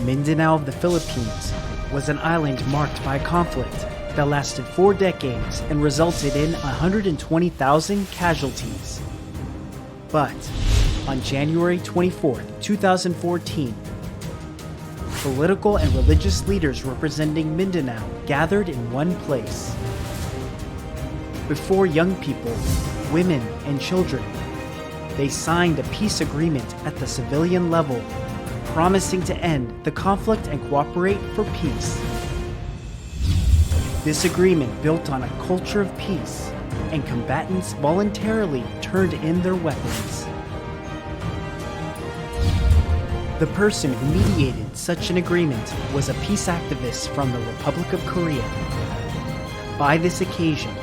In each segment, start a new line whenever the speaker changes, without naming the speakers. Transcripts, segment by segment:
Mindanao of the Philippines was an island marked by conflict that lasted 4 decades and resulted in 120,000 casualties. But on January 24, 2014, political and religious leaders representing Mindanao gathered in one place. Before young people, women, and children, they signed a peace agreement at the civilian level, promising to end the conflict and cooperate for peace. This agreement built on a culture of peace, and combatants voluntarily turned in their weapons. The person who mediated such an agreement was a peace activist from the Republic of Korea. By this occasion,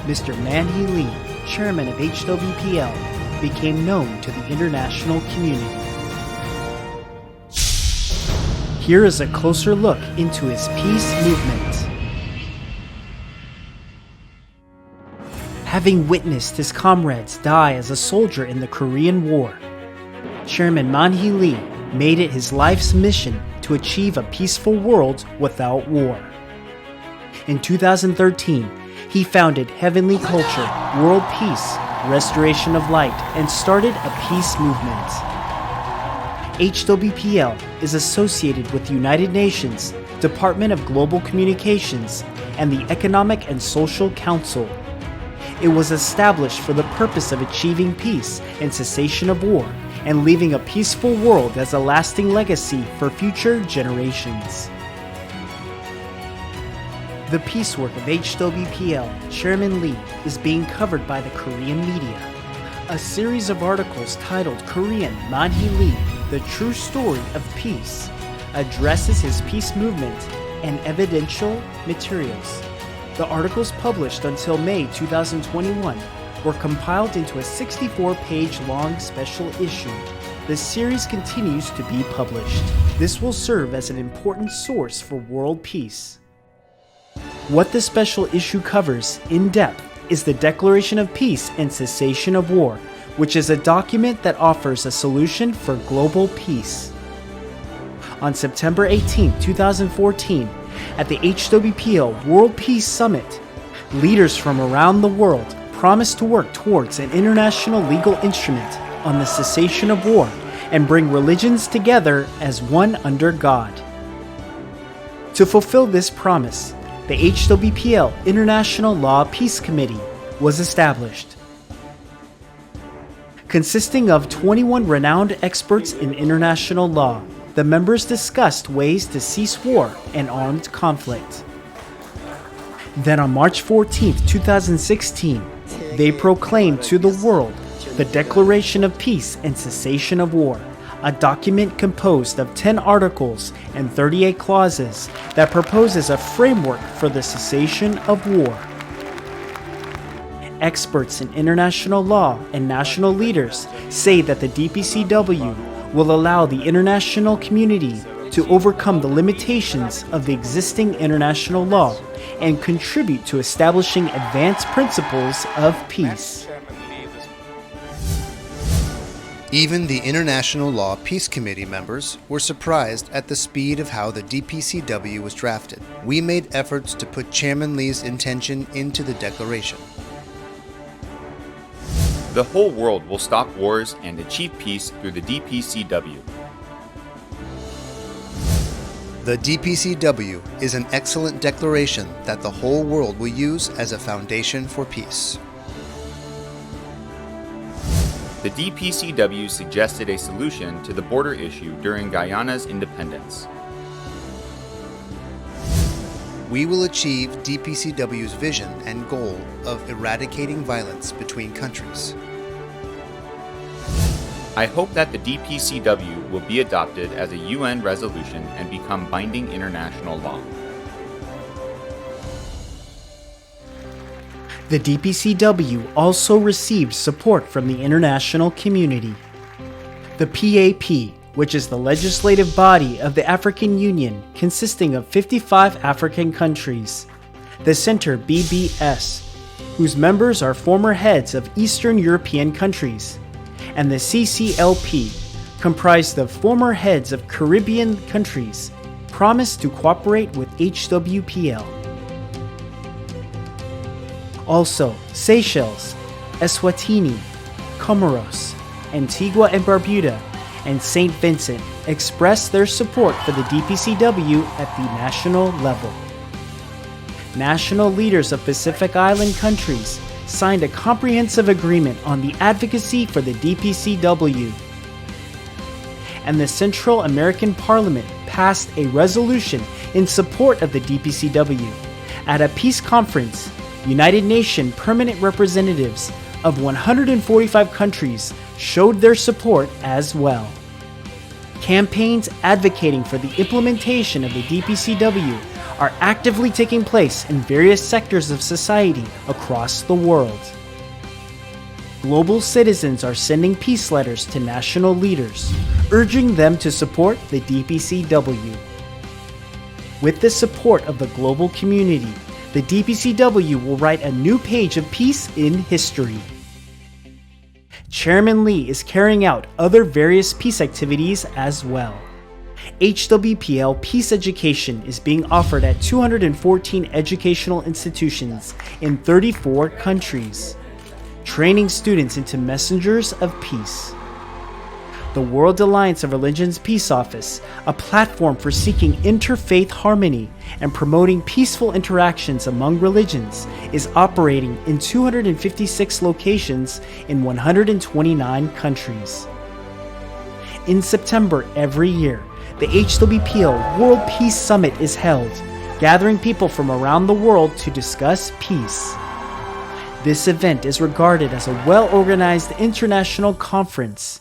Mr. Man HEE Lee, chairman of HWPL, became known to the international community. Here is a closer look into his peace movement. Having witnessed his comrades die as a soldier in the Korean War, Chairman Man HEE Lee made it his life's mission to achieve a peaceful world without war. In 2013, he founded Heavenly Culture, World Peace, Restoration of Light, and started a peace movement. HWPL is associated with the United Nations, Department of Global Communications, and the Economic and Social Council. It was established for the purpose of achieving peace and cessation of war, and leaving a peaceful world as a lasting legacy for future generations. The peace work of HWPL Chairman Lee is being covered by the Korean media. A series of articles titled Korean Man HEE Lee, The True Story of Peace, addresses his peace movement and evidential materials. The articles published until May 2021 were compiled into a 64-page long special issue. The series continues to be published. This will serve as an important source for world peace. What the special issue covers in depth is the Declaration of Peace and Cessation of War, which is a document that offers a solution for global peace. On September 18, 2014, at the HWPL World Peace Summit, leaders from around the world promised to work towards an international legal instrument on the cessation of war and bring religions together as one under God. To fulfill this promise, the HWPL International Law Peace Committee was established. Consisting of 21 renowned experts in international law, the members discussed ways to cease war and armed conflict. Then on March 14, 2016, they proclaimed to the world the Declaration of Peace and Cessation of War, a document composed of 10 articles and 38 clauses that proposes a framework for the cessation of war. Experts in international law and national leaders say that the DPCW will allow the international community to overcome the limitations of the existing international law and contribute to establishing advanced principles of peace.
Even the International Law Peace Committee members were surprised at the speed of how the DPCW was drafted. We made efforts to put Chairman Lee's intention into the declaration.
The whole world will stop wars and achieve peace through the DPCW.
The DPCW is an excellent declaration that the whole world will use as a foundation for peace.
The DPCW suggested a solution to the border issue during Guyana's independence.
We will achieve DPCW's vision and goal of eradicating violence between countries.
I hope that the DPCW will be adopted as a UN resolution and become binding international law.
The DPCW also received support from the international community. The PAP, which is the legislative body of the African Union consisting of 55 African countries. The Center BBS, whose members are former heads of Eastern European countries. And the CCLP, comprised of former heads of Caribbean countries promised to cooperate with HWPL. Also, Seychelles, Eswatini, Comoros, Antigua and Barbuda, and St. Vincent expressed their support for the DPCW at the national level. National leaders of Pacific Island countries signed a comprehensive agreement on the advocacy for the DPCW. And the Central American Parliament passed a resolution in support of the DPCW. At a peace conference, United Nations permanent representatives of 145 countries showed their support as well. Campaigns advocating for the implementation of the DPCW are actively taking place in various sectors of society across the world. Global citizens are sending peace letters to national leaders, urging them to support the DPCW. With the support of the global community, the DPCW will write a new page of peace in history. Chairman Lee is carrying out other various peace activities as well. HWPL Peace Education is being offered at 214 educational institutions in 34 countries, training students into messengers of peace. The World Alliance of Religions Peace Office, a platform for seeking interfaith harmony and promoting peaceful interactions among religions, is operating in 256 locations in 129 countries. In September every year, the HWPL World Peace Summit is held, gathering people from around the world to discuss peace. This event is regarded as a well-organized international conference.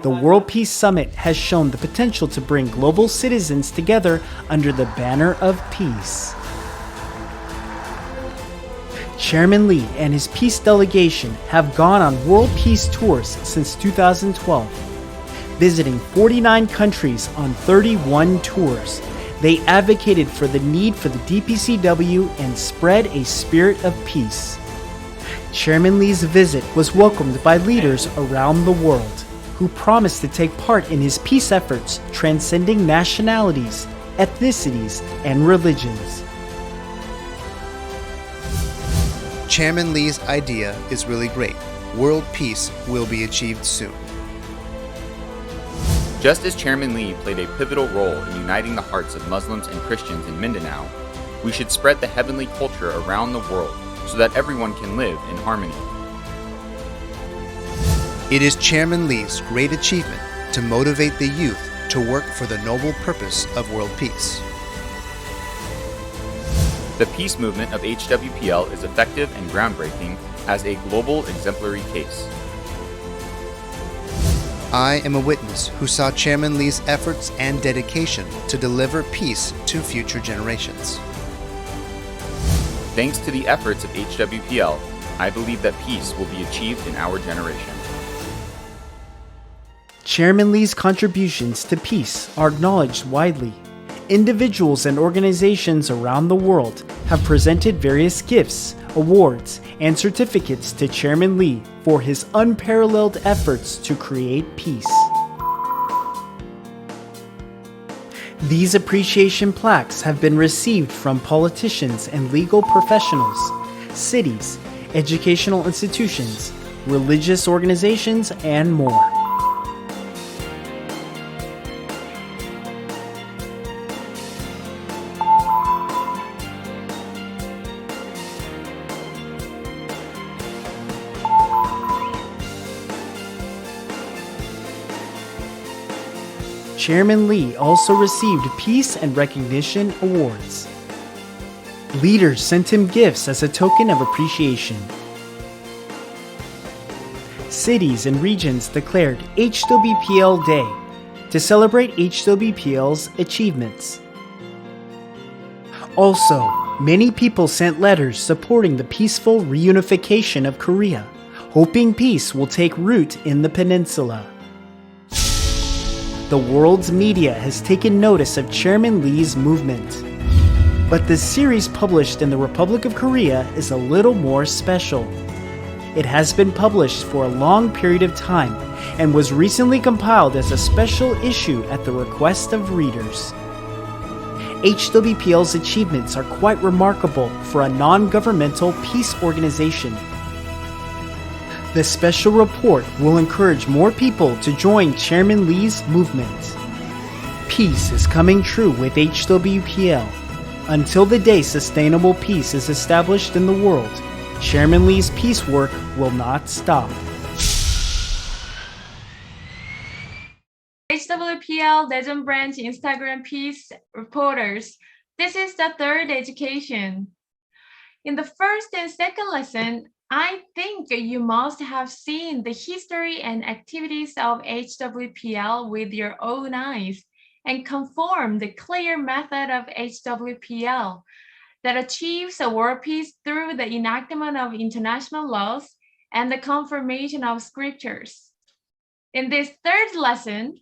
The World Peace Summit has shown the potential to bring global citizens together under the banner of peace. Chairman Lee and his peace delegation have gone on world peace tours since 2012, visiting 49 countries on 31 tours. They advocated for the need for the DPCW and spread a spirit of peace. Chairman Lee's visit was welcomed by leaders around the world, who promised to take part in his peace efforts transcending nationalities, ethnicities, and religions.
Chairman Lee's idea is really great. World peace will be achieved soon.
Just as Chairman Lee played a pivotal role in uniting the hearts of Muslims and Christians in Mindanao, we should spread the heavenly culture around the world so that everyone can live in harmony.
It is Chairman Lee's great achievement to motivate the youth to work for the noble purpose of world peace.
The peace movement of HWPL is effective and groundbreaking as a global exemplary case.
I am a witness who saw Chairman Lee's efforts and dedication to deliver peace to future generations.
Thanks to the efforts of HWPL, I believe that peace will be achieved in our generation.
Chairman Lee's contributions to peace are acknowledged widely. Individuals and organizations around the world have presented various gifts, awards, and certificates to Chairman Lee for his unparalleled efforts to create peace. These appreciation plaques have been received from politicians and legal professionals, cities, educational institutions, religious organizations, and more. Chairman Lee also received Peace and Recognition Awards. Leaders sent him gifts as a token of appreciation. Cities and regions declared HWPL Day to celebrate HWPL's achievements. Also, many people sent letters supporting the peaceful reunification of Korea, hoping peace will take root in the peninsula. The world's media has taken notice of Chairman Lee's movement. But the series published in the Republic of Korea is a little more special. It has been published for a long period of time and was recently compiled as a special issue at the request of readers. HWPL's achievements are quite remarkable for a non-governmental peace organization. The special report will encourage more people to join Chairman Lee's movement. Peace is coming true with HWPL. Until the day sustainable peace is established in the world, Chairman Lee's peace work will not stop.
HWPL Legend Branch Instagram Peace Reporters. This is the third education. In the first and second lesson, I think you must have seen the history and activities of HWPL with your own eyes and confirm the clear method of HWPL that achieves a world peace through the enactment of international laws and the confirmation of scriptures. In this third lesson,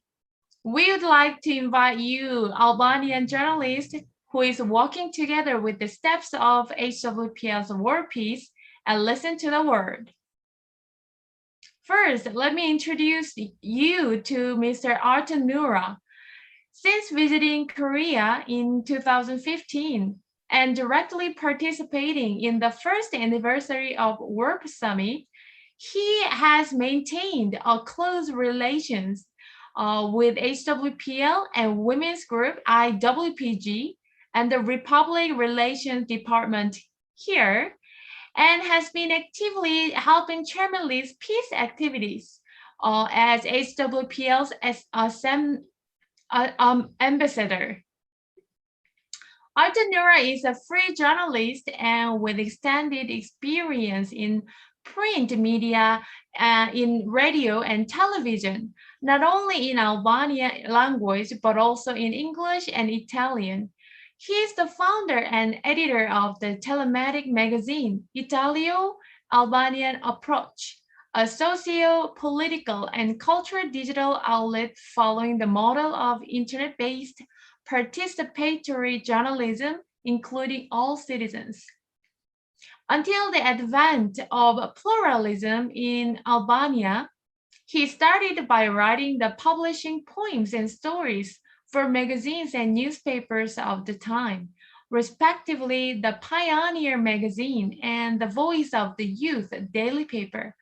we would like to invite you, Albanian journalist, who is walking together with the steps of HWPL's world peace, and listen to the word. First, let me introduce you to Mr. Artur Nura. Since visiting Korea in 2015 and directly participating in the first anniversary of World Summit, he has maintained a close relations with HWPL and women's group IWPG and the Republic Relations Department here, and has been actively helping Chairman Lee's peace activities as HWPL's ambassador. Artur Nura is a free journalist and with extended experience in print media, in radio and television, not only in Albanian language, but also in English and Italian. He is the founder and editor of the telematic magazine, Italio Albanian Approach, a socio-political and cultural digital outlet following the model of internet-based participatory journalism, including all citizens. Until the advent of pluralism in Albania, he started by writing the publishing poems and stories for magazines and newspapers of the time, respectively the Pioneer magazine and the Voice of the Youth daily paper,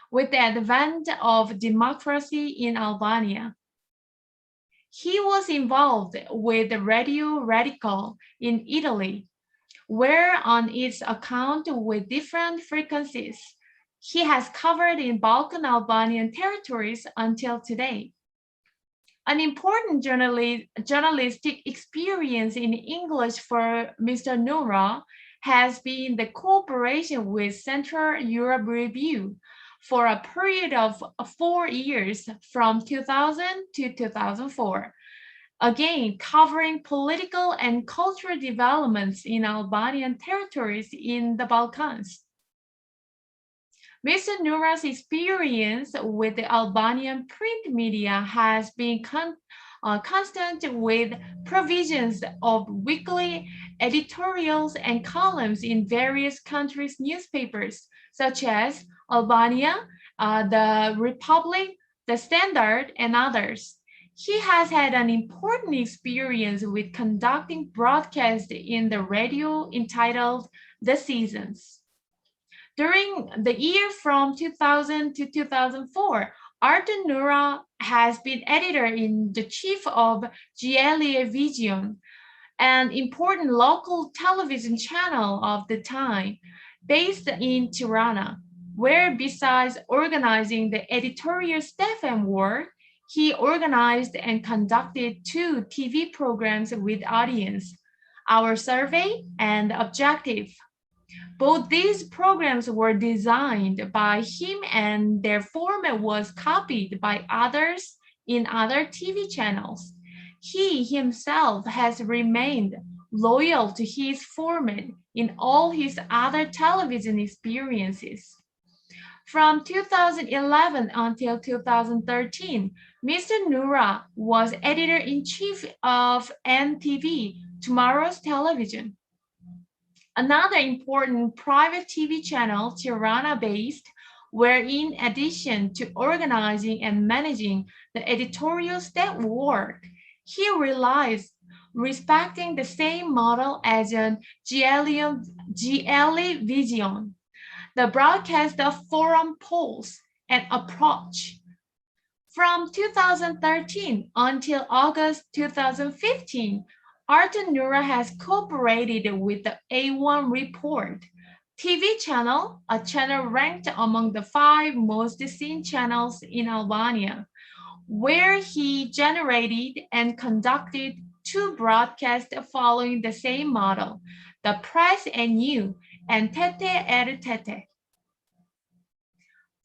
with the advent of democracy in Albania. He was involved with Radio Radical in Italy, where on its account with different frequencies, he has covered in Balkan Albanian territories until today. An important journalistic experience in English for Mr. Nura has been the cooperation with Central Europe Review for a period of 4 years from 2000 to 2004, again covering political and cultural developments in Albanian territories in the Balkans. Mr. Nura's experience with the Albanian print media has been constant with provisions of weekly editorials and columns in various countries' newspapers, such as Albania, the Republic, the Standard, and others. He has had an important experience with conducting broadcasts in the radio entitled The Seasons. During the year from 2000 to 2004, Artur Nura has been editor-in-chief of GLA Vision, an important local television channel of the time, based in Tirana, where besides organizing the editorial staff and work, he organized and conducted 2 TV programs with audience, Our Survey and Objective. Both these programs were designed by him and their format was copied by others in other TV channels. He himself has remained loyal to his format in all his other television experiences. From 2011 until 2013, Mr. Nura was editor-in-chief of NTV, Tomorrow's Television. Another important private TV channel, Tirana-based, where in addition to organizing and managing the editorial staff work, He relies respecting the same model as an GLE vision, the broadcast of forum polls and approach. From 2013 until August 2015, Artur Nura has cooperated with the A1 Report TV channel, a channel ranked among the 5 most seen channels in Albania, where he generated and conducted 2 broadcasts following the same model, the Press and You and Tete er Tete.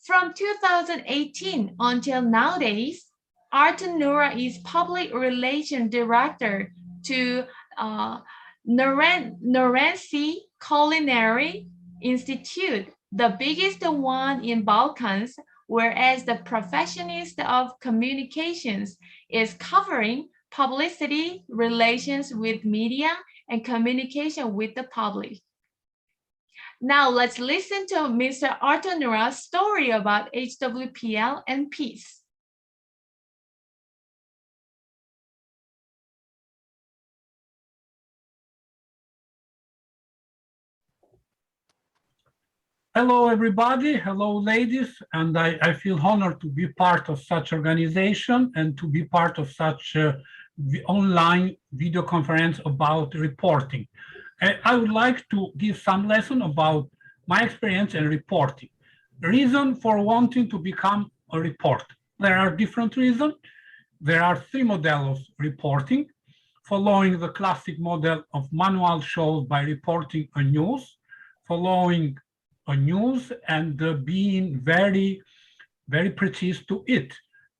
From 2018 until nowadays, Artur Nura is Public Relations Director to Narenci Culinary Institute, the biggest one in Balkans, whereas the Professionist of Communications is covering publicity, relations with media, and communication with the public. Now let's listen to Mr. Artur Nura's story about HWPL and peace.
Hello, everybody. Hello, ladies. And I feel honored to be part of such organization and to be part of such online video conference about reporting. I would like to give some lesson about my experience in reporting. Reason for wanting to become a reporter. There are different reasons. There are 3 models of reporting, following the classic model of manual shows by reporting a news, following a news and being very, very precise to it,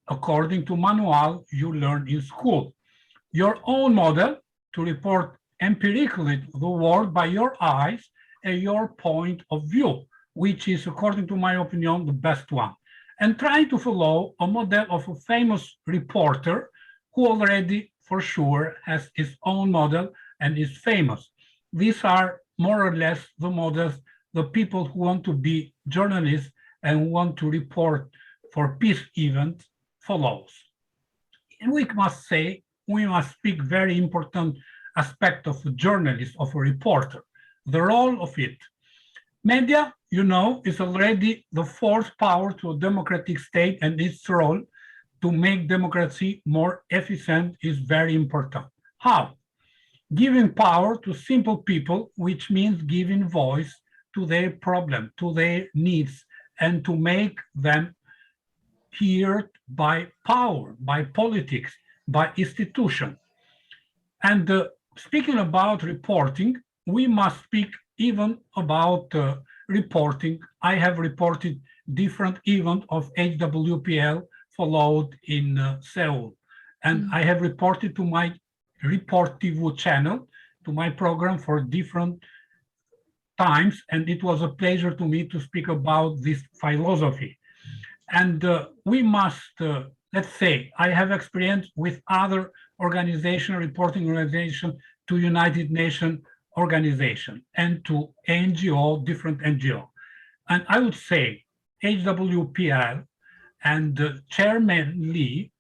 according to manual you learn in school. Your own model to report empirically the world by your eyes and your point of view, which is, according to my opinion, the best one. And trying to follow a model of a famous reporter who already, for sure, has his own model and is famous. These are more or less the models the people who want to be journalists and want to report for peace events follows. And we must say, we must speak very important aspect of a journalist, of a reporter, the role of it. Media, you know, is already the 4th power to a democratic state, and its role to make democracy more efficient is very important. How? Giving power to simple people, which means giving voice to their problem, to their needs, and to make them heard by power, by politics, by institution. And speaking about reporting, we must speak even about reporting. I have reported different events of HWPL followed in Seoul. And I have reported to my Report TV channel, to my program for different times, and it was a pleasure to me to speak about this philosophy. And we must, let's say, I have experience with other organization, reporting organization, to United Nations organization and to NGO, different NGO. And I would say HWPL and Chairman Lee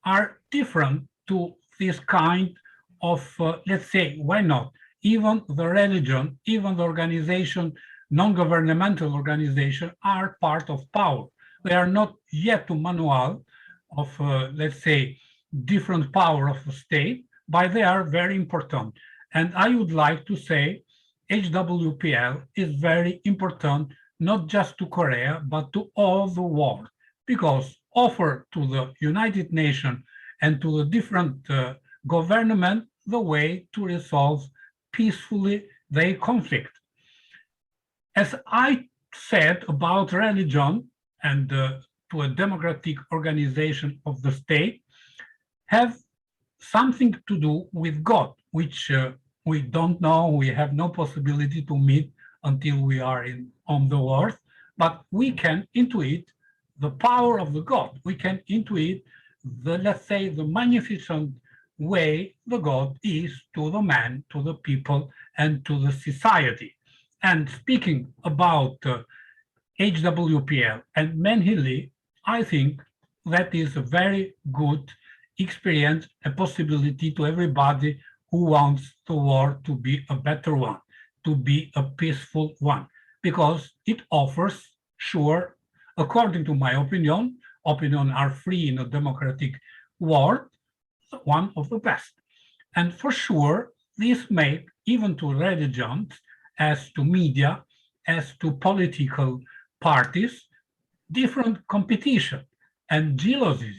are different to this kind of, let's say, why not? Even the religion, even the organization, non-governmental organization are part of power. They are not yet a manual of, let's say, different power of the state, but they are very important. And I would like to say HWPL is very important, not just to Korea, but to all the world, because offer to the United Nations and to the different government the way to resolve peacefully their conflict. As I said about religion and to a democratic organization of the state, have something to do with God, which we don't know, we have no possibility to meet until we are on the earth, but we can intuit the power of the God. We can intuit the, let's say, the magnificent way the God is to the man, to the people, and to the society. And speaking about HWPL and Man HEE Lee, I think that is a very good experience a possibility to everybody who wants the war to be a better one, to be a peaceful one, because it offers, sure, according to my opinion are free in a democratic world, one of the best. And for sure, this make even to religions, as to media, as to political parties, different competition and jealousies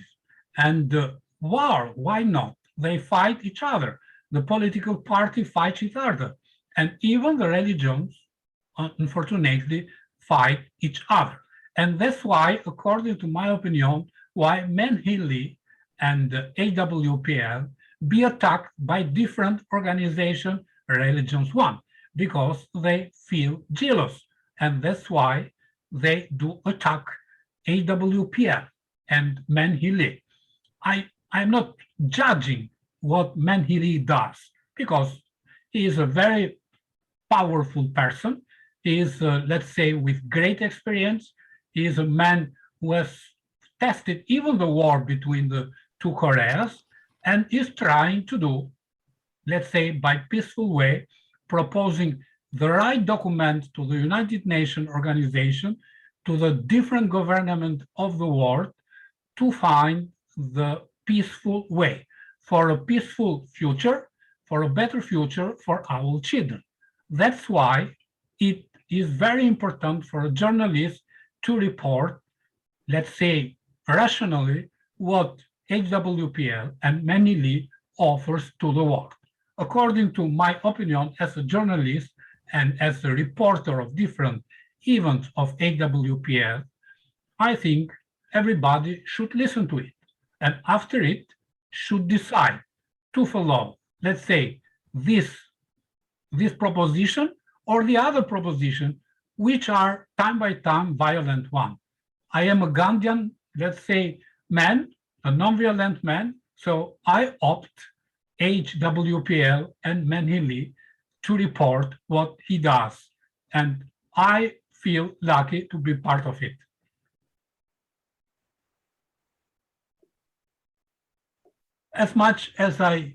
and war. Why not? They fight each other. The political party fights each other. And even the religions, unfortunately, fight each other. And that's why, according to my opinion, why Man HEE Lee and HWPL be attacked by different organizations, religions one, because they feel jealous. And that's why they do attack HWPL and Man HEE Lee. I'm not judging what Man HEE Lee does, because he is a very powerful person. He is, let's say, with great experience. He is a man who has tested even the war between the two Koreas and is trying to do, let's say, by peaceful way, proposing the right document to the United Nations organization, to the different government of the world, to find the peaceful way for a peaceful future, for a better future for our children. That's why it is very important for a journalist to report, let's say, rationally, what HWPL and Man HEE Lee offers to the world. According to my opinion as a journalist and as a reporter of different events of HWPL, I think everybody should listen to it. And after it, should decide to follow, let's say, this proposition or the other proposition, which are time by time violent one. I am a Gandhian, let's say, man, a non-violent man, so I opt HWPL and Man HEE Lee to report what he does. And I feel lucky to be part of it. As much as I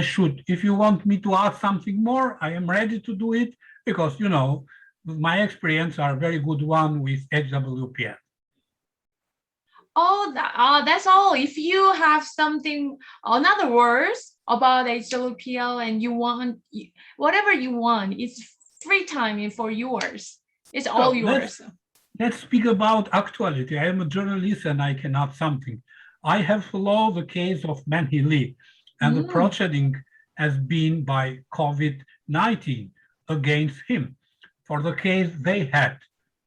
should. If you want me to add something more, I am ready to do it, because, you know, my experience are a very good one with HWPL.
Oh, that's all. If you have something, another words about HWPL and you want, whatever you want, it's free time for yours. It's all yours.
Let's speak about actuality. I am a journalist and I can add something. I have followed the case of Man HEE Lee, and the proceeding has been by COVID-19 against him. For the case they had,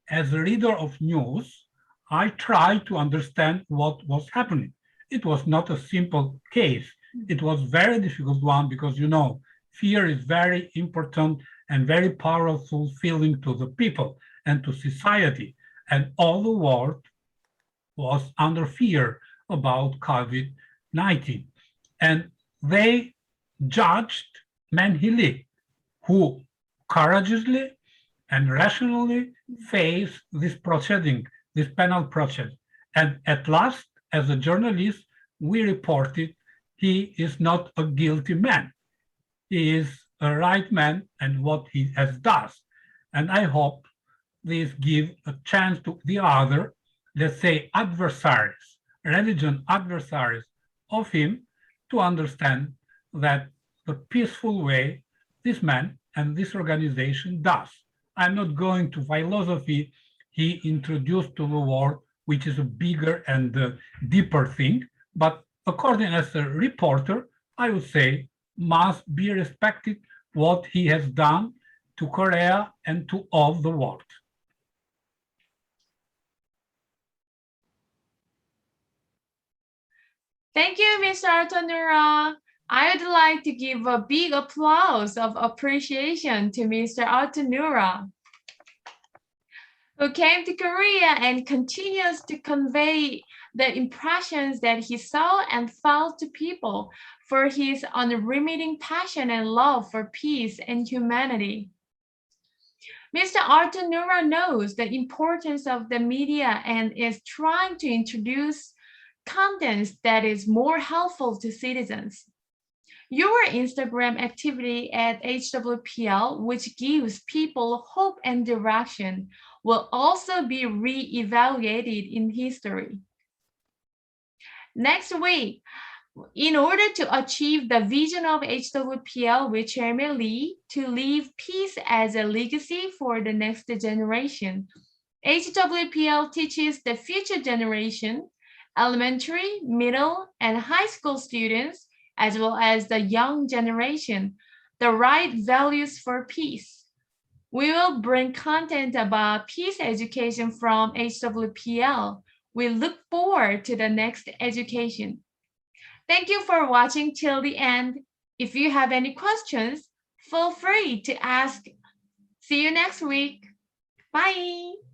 as a reader of news, I tried to understand what was happening. It was not a simple case. It was a very difficult one, because, you know, fear is very important and very powerful feeling to the people and to society. And all the world was under fear about COVID-19. And they judged Man HEE Lee, who courageously and rationally faced this proceeding, this penal process. And at last, as a journalist, we reported he is not a guilty man. He is a right man and what he has done. And I hope this gives a chance to the other, let's say, adversaries, religion adversaries of him, to understand that the peaceful way this man and this organization does. I'm not going to philosophy he introduced to the world, which is a bigger and deeper thing, but according as a reporter, I would say must be respected what he has done to Korea and to all the world.
Thank you, Mr. Artur Nura. I would like to give a big applause of appreciation to Mr. Artur Nura, who came to Korea and continues to convey the impressions that he saw and felt to people for his unremitting passion and love for peace and humanity. Mr. Artur Nura knows the importance of the media and is trying to introduce content that is more helpful to citizens. Your Instagram activity at HWPL, which gives people hope and direction, will also be re-evaluated in history. Next week, in order to achieve the vision of HWPL with Chairman Lee to leave peace as a legacy for the next generation, HWPL teaches the future generation, elementary, middle, and high school students, as well as the young generation, the right values for peace. We will bring content about peace education from HWPL. We look forward to the next education. Thank you for watching till the end. If you have any questions, feel free to ask. See you next week. Bye.